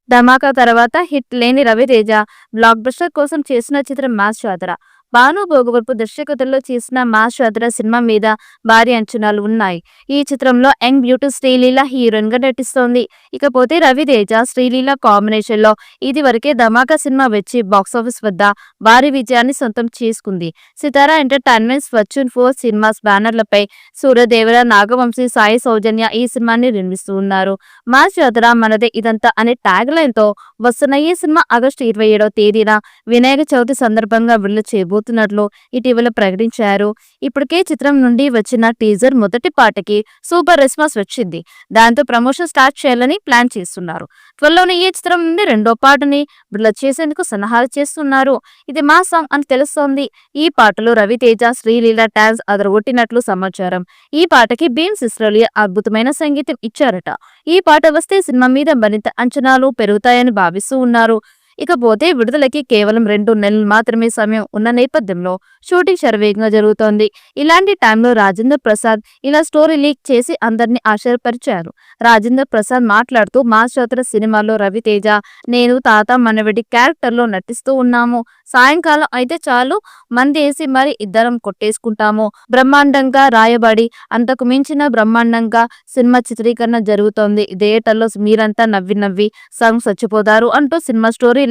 ధమాకా తర్వాత హిట్ లేని Raviteja block buster కోసం చేసిన చిత్రం మాస్ జాతర. భాను భోగవరపు దర్శకత్వంలో చేసిన మాస్ జాతర సినిమా మీద భారీ అంచనాలు ఉన్నాయి. ఈ చిత్రంలో యంగ్ బ్యూటీ శ్రీలీల హీరోయిన్ గా నటిస్తోంది. ఇకపోతే రవితేజ శ్రీలీల కాంబినేషన్ లో ఇది వరకే ధమాకా సినిమా వచ్చి బాక్సాఫీస్ వద్ద భారీ విజయాన్ని సొంతం చేసుకుంది. సితారా ఎంటర్టైన్మెంట్స్, ఫార్చ్యూన్ 4 సినిమాస్ బ్యానర్లపై సూర్యదేవర, నాగవంశీ, సాయి సౌజన్య ఈ సినిమాని నిర్మిస్తూ ఉన్నారు. మాస్ జాతర మనదే ఇదంతా అనే ట్యాగ్ లైన్ తో వస్తున్న ఈ సినిమా ఆగస్టు 27వ తేదీన వినాయక చవితి సందర్భంగా విడుదల చేయబోతున్నట్లు ఇటీవల ప్రకటించారు. ఇప్పటికే చిత్రం నుండి వచ్చిన టీజర్ మొదటి పాటకి సూపర్ రెస్పాన్స్ వచ్చింది. దాంతో ప్రమోషన్ స్టార్ట్ చేయాలని ప్లాన్ చేస్తున్నారు. త్వరలోనే ఈ చిత్రం నుండి రెండో పాటని విడుదల చేసేందుకు సన్నాహాలు చేస్తున్నారు. ఇది మా సాంగ్ అని తెలుస్తోంది. ఈ పాటలో రవితేజ, శ్రీలీల డాన్స్ అదరగొట్టినట్లు సమాచారం. ఈ పాటకి భీమ్ సిస్రోలియా అద్భుతమైన సంగీతం ఇచ్చారట. ఈ పాట వస్తే సినిమా మీద మరింత అంచనాలు పెరుగుతాయని భావిస్తూ ఉన్నారు. ఇకపోతే విడుదలకి కేవలం 2 నెలలు మాత్రమే సమయం ఉన్న నేపథ్యంలో షూటింగ్ శరవేగంగా జరుగుతోంది. ఇలాంటి టైంలో రాజేంద్ర ప్రసాద్ ఇలా స్టోరీ లీక్ చేసి అందరినీ ఆశ్చర్యపరిచారు. రాజేంద్ర ప్రసాద్ మాట్లాడుతూ మాస్ జాతర సినిమాలో రవితేజ, నేను తాత మనవడి క్యారెక్టర్లో నటిస్తూ ఉన్నాము. సాయంకాలం అయితే చాలు మందేసి మరి ఇద్దరం కొట్టేసుకుంటాము. బ్రహ్మాండంగా రాయబడి అంతకు మించిన బ్రహ్మాండంగా సినిమా చిత్రీకరణ జరుగుతోంది. థియేటర్లో మీరంతా నవ్వి నవ్వి సగం చచ్చిపోతారు అంటూ సినిమా స్టోరీ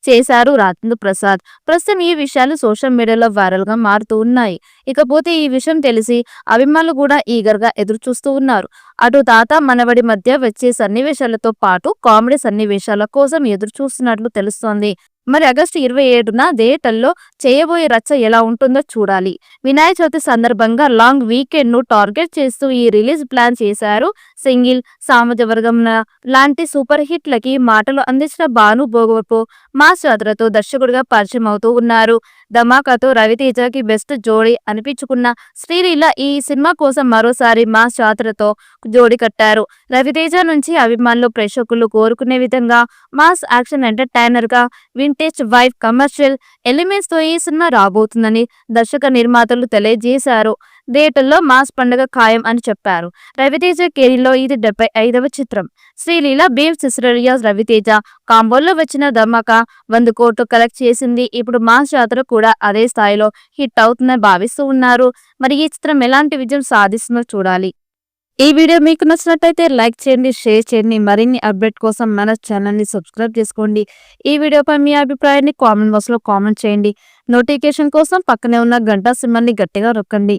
చేశారు రాజేంద్ర ప్రసాద్. ప్రస్తుతం ఈ విషయాలు సోషల్ మీడియాలో వైరల్ గా మారుతూ ఉన్నాయి. ఇకపోతే ఈ విషయం తెలిసి అభిమానులు కూడా ఈగర్ గా ఎదురు చూస్తూ ఉన్నారు. అటు తాత మనవడి మధ్య వచ్చే సన్నివేశాలతో పాటు కామెడీ సన్నివేశాల కోసం ఎదురు చూస్తున్నట్లు తెలుస్తోంది. మరి ఆగస్టు 27న థియేటర్లో చేయబోయే రచ్చ ఎలా ఉంటుందో చూడాలి. వినాయక చవితి సందర్భంగా లాంగ్ వీకెండ్ ను టార్గెట్ చేస్తూ ఈ రిలీజ్ ప్లాన్ చేశారు. సింగిల్, సామాజ వర్గం లాంటి సూపర్ హిట్లకి మాటలు అందించిన భాను భోగవరపు మాస్ జాతరతో దర్శకుడిగా పరిచయం అవుతూ ఉన్నారు. ధమాకాతో రవితేజకి బెస్ట్ జోడీ అనిపించుకున్న శ్రీలీల ఈ సినిమా కోసం మరోసారి మాస్ జాతరతో జోడీ కట్టారు. రవితేజ నుంచి అభిమానులు, ప్రేక్షకులు కోరుకునే విధంగా మాస్ యాక్షన్ ఎంటర్టైనర్ గా వింటేజ్ వైఫ్ కమర్షియల్ ఎలిమెంట్స్ తో ఈ సినిమా రాబోతుందని దర్శక నిర్మాతలు తెలియజేశారు. థియేటర్లో మాస్ పండుగ ఖాయం అని చెప్పారు. రవితేజ కెరీర్లో ఇది 75వ చిత్రం. శ్రీలీల, భీమ్ సిస్రోలియా, రవితేజ కాంబోలో వచ్చిన ధమాకా 100 కోట్లు కలెక్ట్ చేసింది. ఇప్పుడు మాస్ జాతర కూడా అదే స్థాయిలో హిట్ అవుతుందని భావిస్తూ ఉన్నారు. మరి ఈ చిత్రం ఎలాంటి విజయం సాధిస్తుందో చూడాలి. ఈ వీడియో మీకు నచ్చినట్లయితే లైక్ చేయండి, షేర్ చేయండి. మరిన్ని అప్డేట్ కోసం మన ఛానల్ ని సబ్స్క్రైబ్ చేసుకోండి. ఈ వీడియోపై మీ అభిప్రాయాన్ని కామెంట్ బాక్స్ లో కామెంట్ చేయండి. నోటిఫికేషన్ కోసం పక్కనే ఉన్న గంట సింబల్ ని గట్టిగా నొక్కండి.